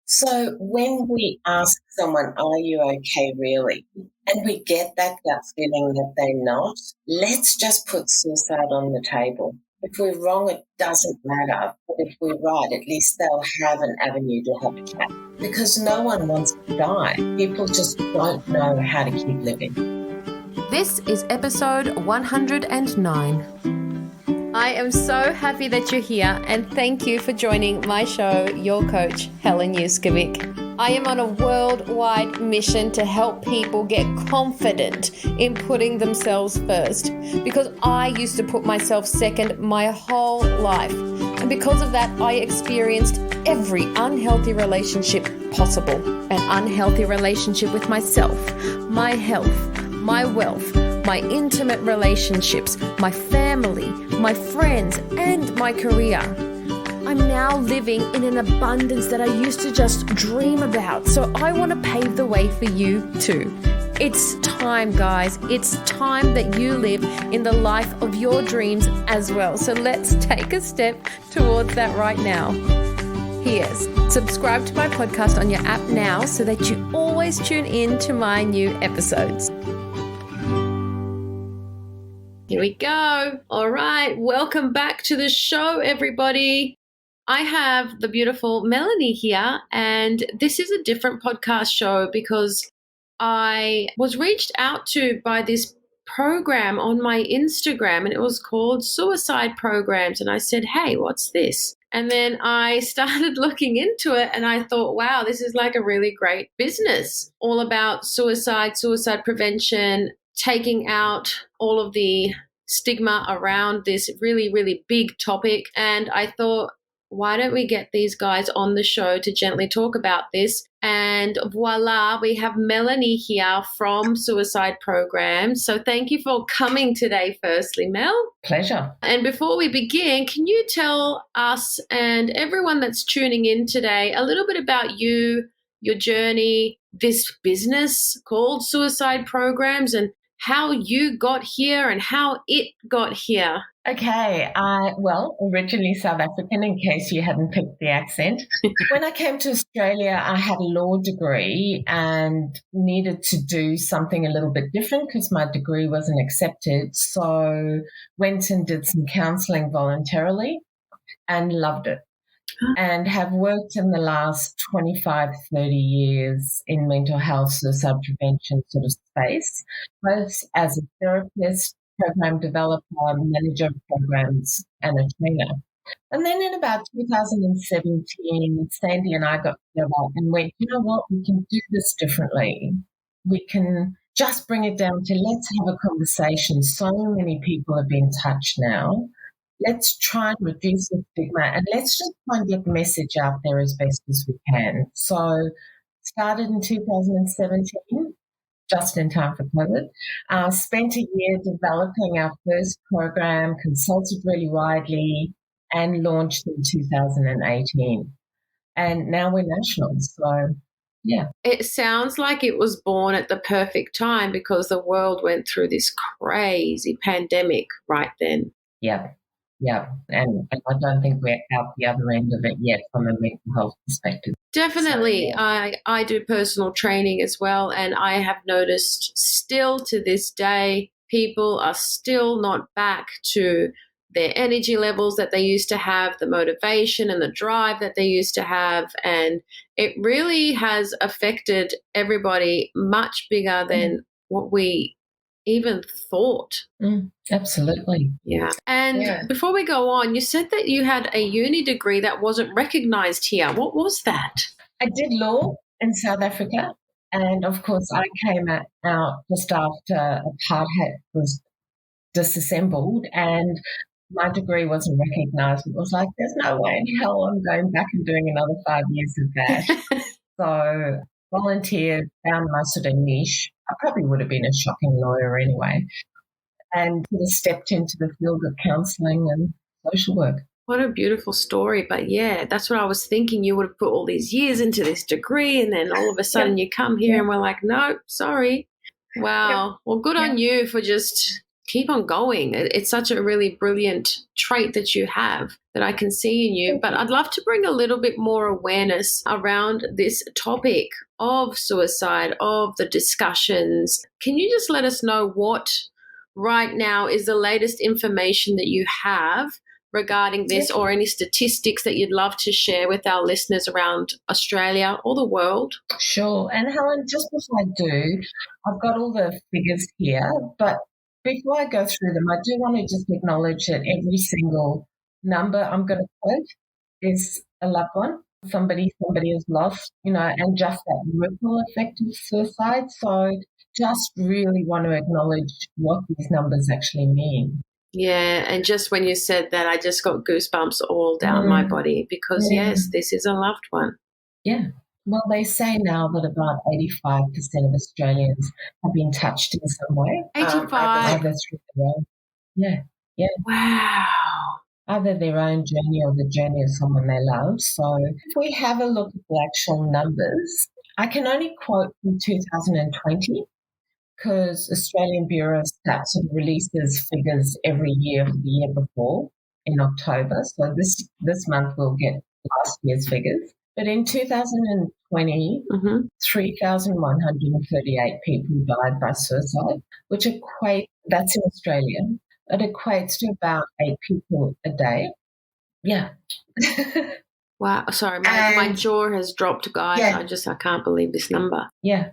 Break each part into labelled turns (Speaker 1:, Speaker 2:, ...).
Speaker 1: So when we ask someone, are you okay really? And we get that gut feeling that they're not, let's just put suicide on the table. If we're wrong, it doesn't matter. But if we're right, at least they'll have an avenue to have a chat. Because no one wants to die. People just don't know how to keep living.
Speaker 2: This is episode 109. I am so happy that you're here, and thank you for joining my show, your coach, Helen Yuskovic. I am on a worldwide mission to help people get confident in putting themselves first, because I used to put myself second my whole life. And because of that, I experienced every unhealthy relationship possible. An unhealthy relationship with myself, my health, my wealth, my intimate relationships, my family, my friends, and my career. I'm now living in an abundance that I used to just dream about. So I want to pave the way for you too. It's time, guys. It's time that you live in the life of your dreams as well. So let's take a step towards that right now. Here's subscribe to my podcast on your app now so that you always tune in to my new episodes. Here we go. All right. Welcome back to the show, everybody. I have the beautiful Melanie here, and this is a different podcast show because I was reached out to by this program on my Instagram, and it was called Suicide Programs. And I said, hey, what's this? And then I started looking into it, and I thought, wow, this is like a really great business, all about suicide prevention, taking out all of the stigma around this really, really big topic. And I thought, why don't we get these guys on the show to gently talk about this? And voila, we have Melanie here from Suicide Programs. So thank you for coming today, firstly, Mel.
Speaker 1: Pleasure.
Speaker 2: And before we begin, can you tell us and everyone that's tuning in today a little bit about you, your journey, this business called Suicide Programs, and how you got here and how it got here?
Speaker 1: Okay, originally South African, in case you hadn't picked the accent. When I came to Australia, I had a law degree and needed to do something a little bit different because my degree wasn't accepted. So went and did some counselling voluntarily and loved it. And have worked in the last 25, 30 years in mental health, suicide prevention sort of space, both as a therapist, program developer, manager of programs, and a trainer. And then in about 2017, Sandy and I got together and went, you know what, we can do this differently. We can just bring it down to let's have a conversation. So many people have been touched now. Let's try and reduce the stigma and let's just try and get the message out there as best as we can. So started in 2017, just in time for COVID. Spent a year developing our first program, consulted really widely, and launched in 2018. And now we're national. So, yeah.
Speaker 2: It sounds like it was born at the perfect time because the world went through this crazy pandemic right then.
Speaker 1: Yeah, and I don't think we're out the other end of it yet from a mental health perspective.
Speaker 2: Definitely. So, yeah. I do personal training as well, and I have noticed still to this day, people are still not back to their energy levels that they used to have, the motivation and the drive that they used to have, and it really has affected everybody much bigger than what we even thought.
Speaker 1: Absolutely.
Speaker 2: Yeah. And before we go on, you said that you had a uni degree that wasn't recognized here. What was that?
Speaker 1: I did law in South Africa. And of course, I came out just after apartheid was disassembled and my degree wasn't recognized. It was like, there's no way in hell I'm going back and doing another 5 years of that. So volunteered, found my sort of niche. I probably would have been a shocking lawyer anyway, and sort of stepped into the field of counselling and social work.
Speaker 2: What a beautiful story. But yeah, that's what I was thinking. You would have put all these years into this degree and then all of a sudden you come here and we're like, no, sorry. Wow. Well, good on you for just keep on going. It's such a really brilliant trait that you have that I can see in you. But I'd love to bring a little bit more awareness around this topic of suicide, of the discussions. Can you just let us know what right now is the latest information that you have regarding this, or any statistics that you'd love to share with our listeners around Australia or the world?
Speaker 1: Sure. And Helen, just before I do, I've got all the figures here, but before I go through them, I do want to just acknowledge that every single number I'm going to quote is a loved one, somebody has lost, and just that ripple effect of suicide. So just really want to acknowledge what these numbers actually mean.
Speaker 2: Yeah, and just when you said that, I just got goosebumps all down my body because, yes, this is a loved one.
Speaker 1: Yeah. Well, they say now that about 85% of Australians have been touched in some way.
Speaker 2: 85?
Speaker 1: Either through their own. Yeah.
Speaker 2: Wow.
Speaker 1: Either their own journey or the journey of someone they love. So if we have a look at the actual numbers, I can only quote from 2020. Because Australian Bureau of Stats sort of releases figures every year for the year before in October. So this month we'll get last year's figures. But in 2020, 3,138 people died by suicide, which that's in Australia. It equates to about 8 people a day. Yeah.
Speaker 2: Wow. Sorry, my jaw has dropped, guys.
Speaker 1: Yeah.
Speaker 2: I can't believe this number.
Speaker 1: Yeah.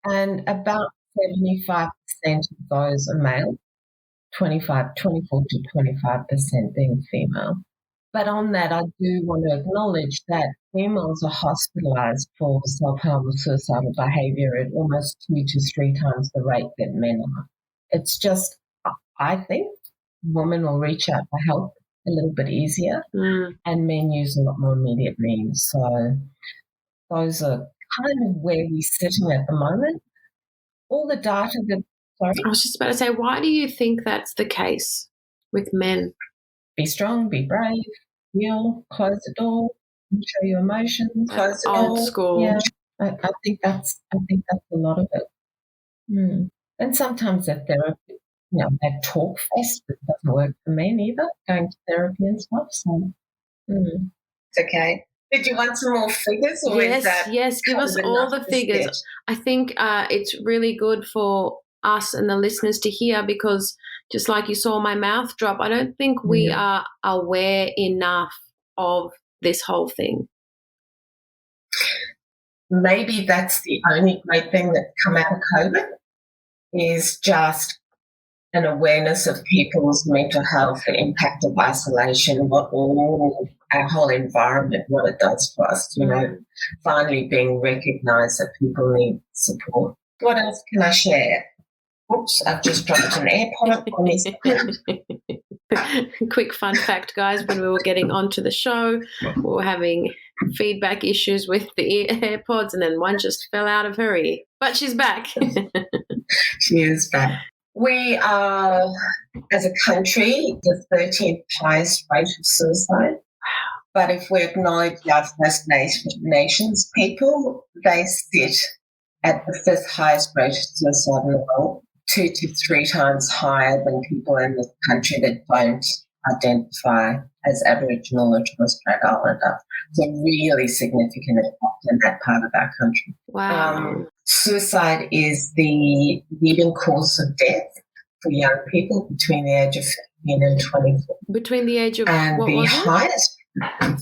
Speaker 1: And about 75% of those are male, 24 to 25% being female. But on that, I do want to acknowledge that females are hospitalised for self-harm or suicidal behaviour at almost 2 to 3 times the rate that men are. It's just, I think, women will reach out for help a little bit easier, and men use a lot more immediate means. So those are kind of where we're sitting at the moment. All the data that, sorry?
Speaker 2: I was just about to say, why do you think that's the case with men?
Speaker 1: Be strong, be brave, heal, close the door, show your emotions, close the door.
Speaker 2: Old school.
Speaker 1: Yeah, I think that's a lot of it. And sometimes that therapy, that talk fest, it doesn't work for men either, going to therapy and stuff. So it's okay. Did you want some more figures? Or
Speaker 2: yes, give us all the figures. I think it's really good for us and the listeners to hear because just like you saw my mouth drop, I don't think we are aware enough of this whole thing.
Speaker 1: Maybe that's the only great thing that's come out of COVID is just an awareness of people's mental health, the impact of isolation, our whole environment, what it does for us, finally being recognised that people need support. What else can I share? Oops, I've just dropped an AirPod on this.
Speaker 2: Quick fun fact, guys, when we were getting onto the show, we were having feedback issues with the AirPods and then one just fell out of her ear. But she's back.
Speaker 1: She is back. We are, as a country, the 13th highest rate of suicide. But if we acknowledge our First Nations people, they sit at the 5th highest rate of suicide in the world, 2 to 3 times higher than people in the country that don't identify as Aboriginal or Torres Strait Islander. It's a really significant impact in that part of our country.
Speaker 2: Wow.
Speaker 1: Suicide is the leading cause of death for young people between the age of 15 and 24.
Speaker 2: Between the age of
Speaker 1: and
Speaker 2: what
Speaker 1: the
Speaker 2: was it?
Speaker 1: highest,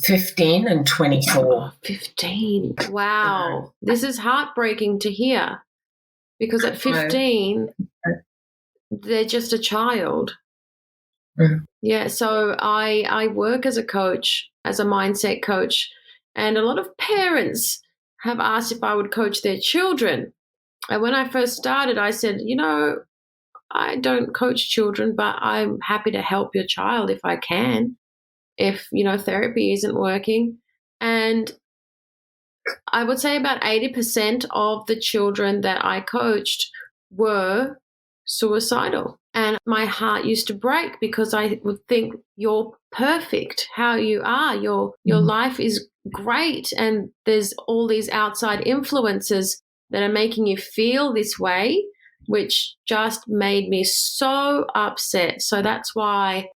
Speaker 1: 15 and 24.
Speaker 2: Oh, 15. Wow. This is heartbreaking to hear because at 15, they're just a child. Yeah, so I work as a coach, as a mindset coach, and a lot of parents have asked if I would coach their children. And when I first started, I said, I don't coach children, but I'm happy to help your child if I can, if, therapy isn't working. And I would say about 80% of the children that I coached were suicidal. And my heart used to break because I would think, you're perfect how you are. Your life is great. And there's all these outside influences that are making you feel this way. which just made me so upset. So that's why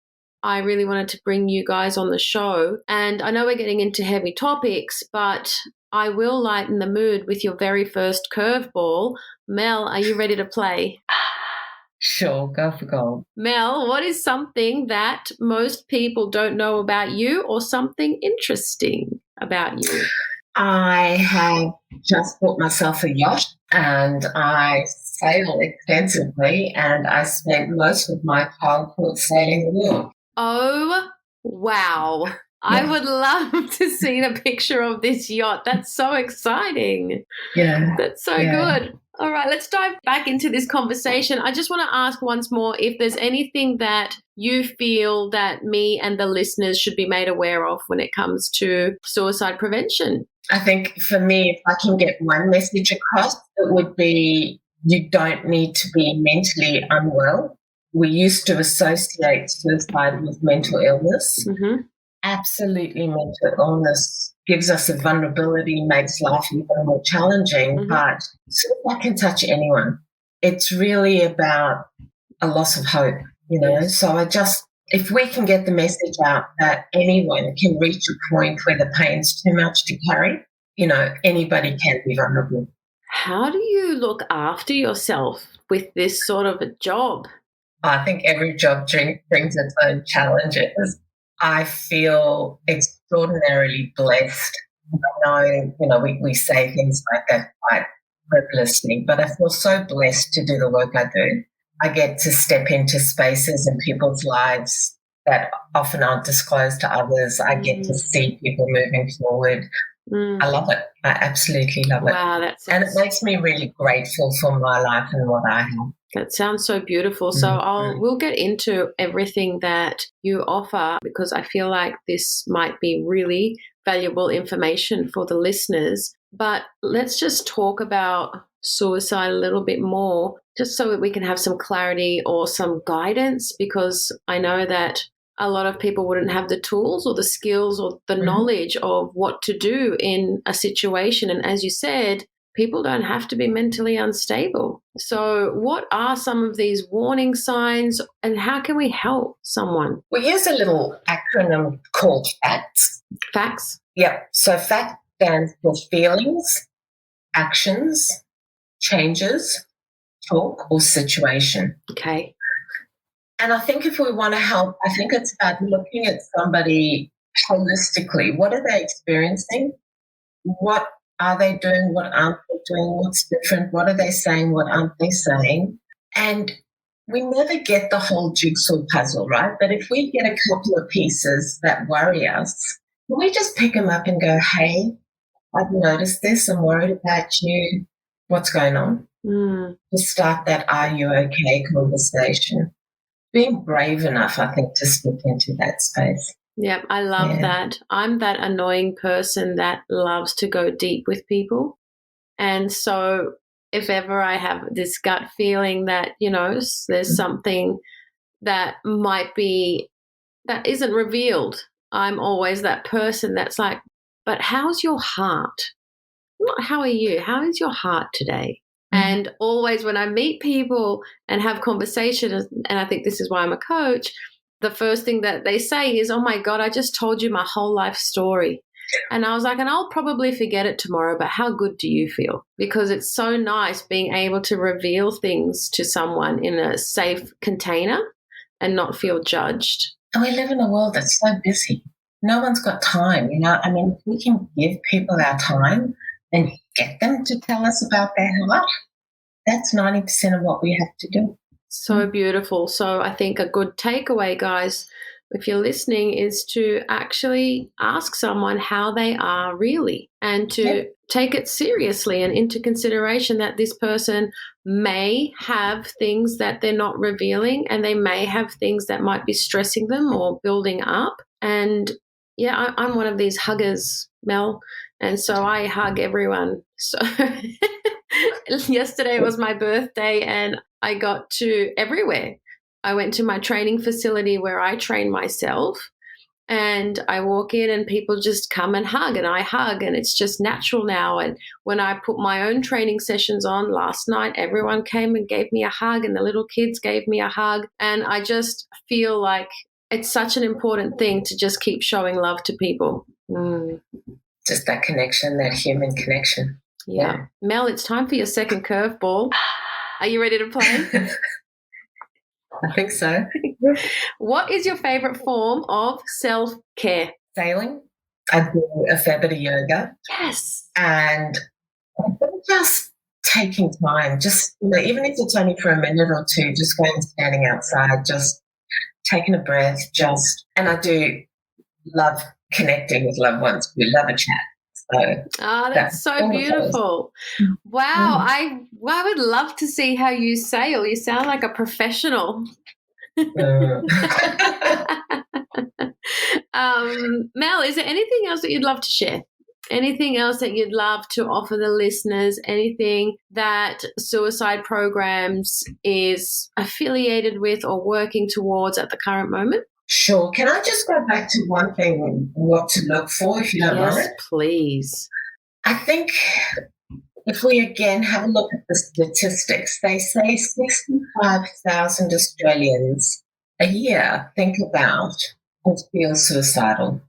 Speaker 2: I really wanted to bring you guys on the show. And I know we're getting into heavy topics, but I will lighten the mood with your very first curveball. Mel, are you ready to play?
Speaker 1: Sure, go for gold.
Speaker 2: Mel, what is something that most people don't know about you or something interesting about you?
Speaker 1: I have just bought myself a yacht and I sail extensively, and I spent most of my childhood sailing the world.
Speaker 2: Oh, wow. Yeah. I would love to see the picture of this yacht. That's so exciting.
Speaker 1: Yeah.
Speaker 2: That's so good. All right, let's dive back into this conversation. I just want to ask once more if there's anything that you feel that me and the listeners should be made aware of when it comes to suicide prevention.
Speaker 1: I think for me, if I can get one message across, it would be you don't need to be mentally unwell. We used to associate suicide with mental illness.
Speaker 2: Mm-hmm.
Speaker 1: Absolutely, mental illness gives us a vulnerability, makes life even more challenging, but suicide can touch anyone. It's really about a loss of hope, you know. So if we can get the message out that anyone can reach a point where the pain's too much to carry, you know, anybody can be vulnerable.
Speaker 2: How do you look after yourself with this sort of a job?
Speaker 1: I think every job brings its own challenges. I feel extraordinarily blessed. I know, we say things like that quite frivolously, but I feel so blessed to do the work I do. I get to step into spaces in people's lives that often aren't disclosed to others. I get to see people moving forward. I love it. I absolutely love it.
Speaker 2: Wow,
Speaker 1: and it makes me really grateful for my life and what I have.
Speaker 2: That sounds so beautiful. So we'll get into everything that you offer, because I feel like this might be really valuable information for the listeners. But let's just talk about suicide a little bit more, just so that we can have some clarity or some guidance, because I know that a lot of people wouldn't have the tools or the skills or the knowledge of what to do in a situation. And as you said, people don't have to be mentally unstable. So what are some of these warning signs and how can we help someone?
Speaker 1: We use a little acronym called FACTS.
Speaker 2: FACTS?
Speaker 1: Yep. So FACT stands for feelings, actions, changes, talk, or situation.
Speaker 2: Okay.
Speaker 1: And I think if we want to help, I think it's about looking at somebody holistically. What are they experiencing? What are they doing? What aren't they doing? What's different? What are they saying? What aren't they saying? And we never get the whole jigsaw puzzle, right? But if we get a couple of pieces that worry us, can we just pick them up and go, hey, I've noticed this. I'm worried about you. What's going on? To start that are you okay conversation. Being brave enough, I think, to step into that space.
Speaker 2: Yeah, I love that. I'm that annoying person that loves to go deep with people. And so if ever I have this gut feeling that, you know, there's something that might be, that isn't revealed, I'm always that person that's like, but how's your heart? Not how are you? How is your heart today? And always when I meet people and have conversations, and I think this is why I'm a coach, the first thing that they say is, oh my God, I just told you my whole life story. And I was like, and I'll probably forget it tomorrow, but how good do you feel? Because it's so nice being able to reveal things to someone in a safe container and not feel judged.
Speaker 1: And we live in a world that's so busy. No one's got time, you know. I mean, if we can give people our time and get them to tell us about their heart, that's 90% of what we have to do.
Speaker 2: So beautiful. So I think a good takeaway, guys, if you're listening, is to actually ask someone how they are really, and to take it seriously and into consideration that this person may have things that they're not revealing, and they may have things that might be stressing them or building up. And yeah, I'm one of these huggers, Mel, and so I hug everyone. So yesterday was my birthday and I got to everywhere. I went to my training facility where I train myself, and I walk in and people just come and hug, and I hug, and it's just natural now. And when I put my own training sessions on last night, everyone came and gave me a hug, and the little kids gave me a hug. And I just feel like it's such an important thing to just keep showing love to people.
Speaker 1: Just that connection, that human connection.
Speaker 2: Yeah. Mel, it's time for your second curveball. Are you ready to play?
Speaker 1: I think so.
Speaker 2: What is your favorite form of self-care?
Speaker 1: Sailing. I do a fair bit of yoga.
Speaker 2: Yes.
Speaker 1: And just taking time, just, even if it's only for a minute or two, just going and standing outside, just taking a breath, and I do love connecting with loved ones. We love a chat. So
Speaker 2: that's so beautiful. Wow. I would love to see how you sail. You sound like a professional. Mel, is there anything else that you'd love to share? Anything else that you'd love to offer the listeners? Anything that suicide programs is affiliated with or working towards at the current moment?
Speaker 1: Sure. Can I just go back to one thing, what to look for, if you don't mind?
Speaker 2: Yes, please.
Speaker 1: I think if we again have a look at the statistics, they say 65,000 Australians a year think about or feel suicidal.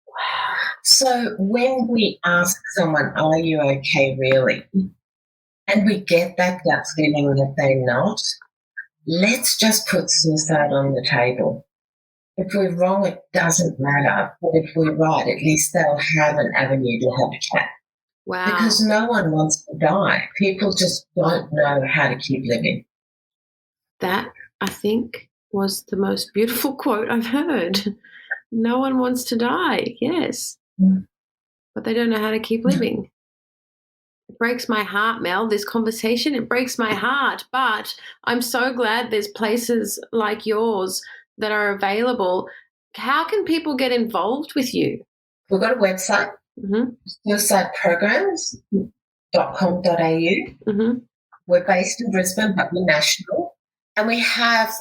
Speaker 2: Wow.
Speaker 1: So when we ask someone, are you okay really? And we get that gut feeling that they're not, let's just put suicide on the table. If we're wrong, it doesn't matter. But if we're right, at least they'll have an avenue to have a chat.
Speaker 2: Wow.
Speaker 1: Because no one wants to die. People just don't know how to keep living.
Speaker 2: That, I think, was the most beautiful quote I've heard. No one wants to die, yes. But they don't know how to keep living. It breaks my heart, Mel, this conversation. It breaks my heart. But I'm so glad there's places like yours that are available. How can people get involved with you?
Speaker 1: We've got a website, suicideprograms.com.au. We're based in Brisbane, but we're national. And we have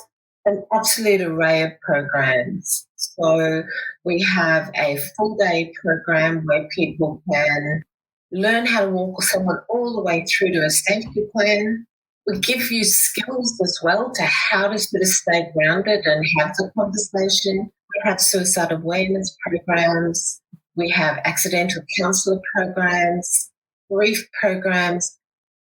Speaker 1: an absolute array of programs. So we have a full-day program where people can learn how to walk someone all the way through to a safety plan. We give you skills as well to how to sort of stay grounded and have the conversation. We have suicide awareness programs. We have accidental counsellor programs, grief programs,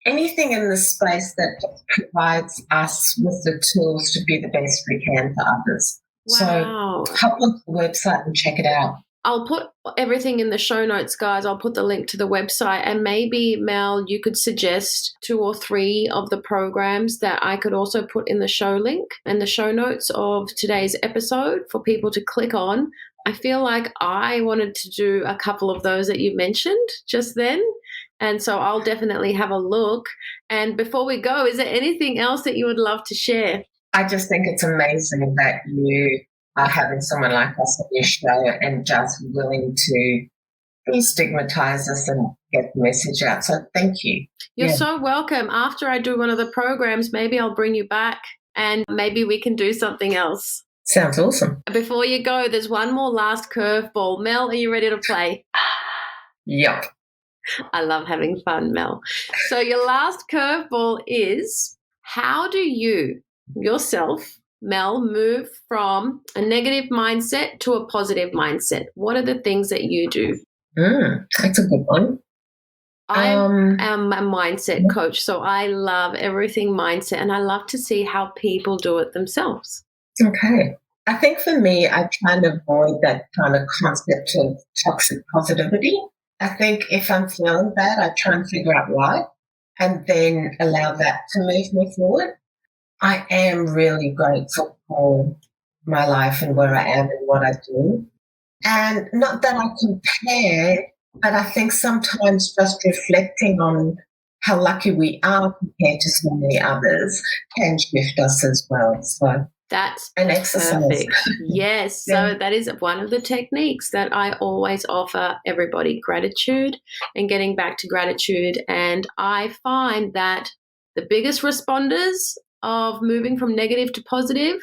Speaker 1: anything in the space that provides us with the tools to be the best we can for others.
Speaker 2: Wow.
Speaker 1: So hop onto the website and check it out.
Speaker 2: I'll put everything in the show notes, guys. I'll put the link to the website, and maybe, Mel, you could suggest 2 or 3 of the programs that I could also put in the show link and the show notes of today's episode for people to click on. I feel like I wanted to do a couple of those that you mentioned just then, and so I'll definitely have a look. And before we go, is there anything else that you would love to share?
Speaker 1: I just think it's amazing that you are having someone like us on your show and just willing to destigmatize us and get the message out. So thank you.
Speaker 2: You're so welcome. After I do one of the programs, maybe I'll bring you back and maybe we can do something else.
Speaker 1: Sounds awesome.
Speaker 2: Before you go, there's one more last curveball. Mel, are you ready to play?
Speaker 1: Yep.
Speaker 2: I love having fun, Mel. So your last curveball is, how do you yourself, Mel, move from a negative mindset to a positive mindset? What are the things that you do?
Speaker 1: That's a good one.
Speaker 2: I am a mindset coach, so I love everything mindset, and I love to see how people do it themselves.
Speaker 1: Okay. I think for me, I try to avoid that kind of concept of toxic positivity. I think if I'm feeling bad, I try and figure out why and then allow that to move me forward. I am really grateful for my life and where I am and what I do. And not that I compare, but I think sometimes just reflecting on how lucky we are compared to so many others can shift us as well. So
Speaker 2: that's
Speaker 1: an exercise.
Speaker 2: Perfect. Yes. So that is one of the techniques that I always offer everybody, gratitude and getting back to gratitude. And I find that the biggest responders of moving from negative to positive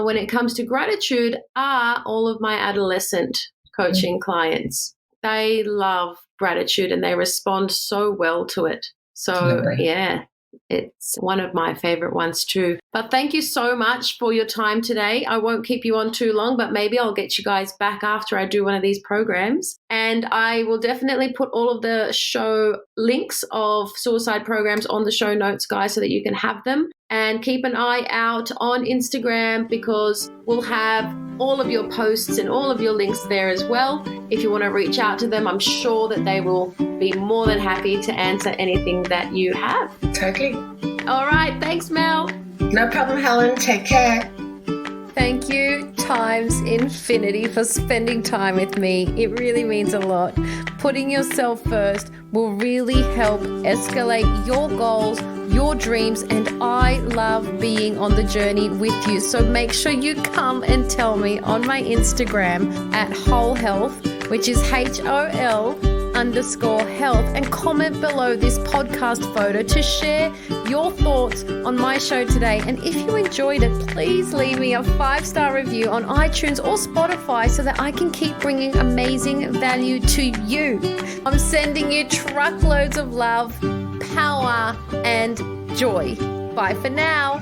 Speaker 2: when it comes to gratitude are all of my adolescent coaching clients. They love gratitude and they respond so well to it. So,
Speaker 1: Absolutely.
Speaker 2: yeah, it's one of my favorite ones too. But thank you so much for your time today. I won't keep you on too long, but maybe I'll get you guys back after I do one of these programs. And I will definitely put all of the show links of suicide programs on the show notes, guys, so that you can have them. And keep an eye out on Instagram because we'll have all of your posts and all of your links there as well. If you want to reach out to them, I'm sure that they will be more than happy to answer anything that you have.
Speaker 1: Totally.
Speaker 2: All right. Thanks, Mel.
Speaker 1: No problem, Helen. Take care.
Speaker 2: Thank you times infinity for spending time with me. It really means a lot. Putting yourself first will really help escalate your goals, your dreams, and I love being on the journey with you. So make sure you come and tell me on my Instagram at Whole Health, which is HOL_health, and comment below this podcast photo to share your thoughts on my show today. And if you enjoyed it, please leave me a 5-star review on iTunes or Spotify so that I can keep bringing amazing value to you. I'm sending you truckloads of love, power, and joy. Bye for now.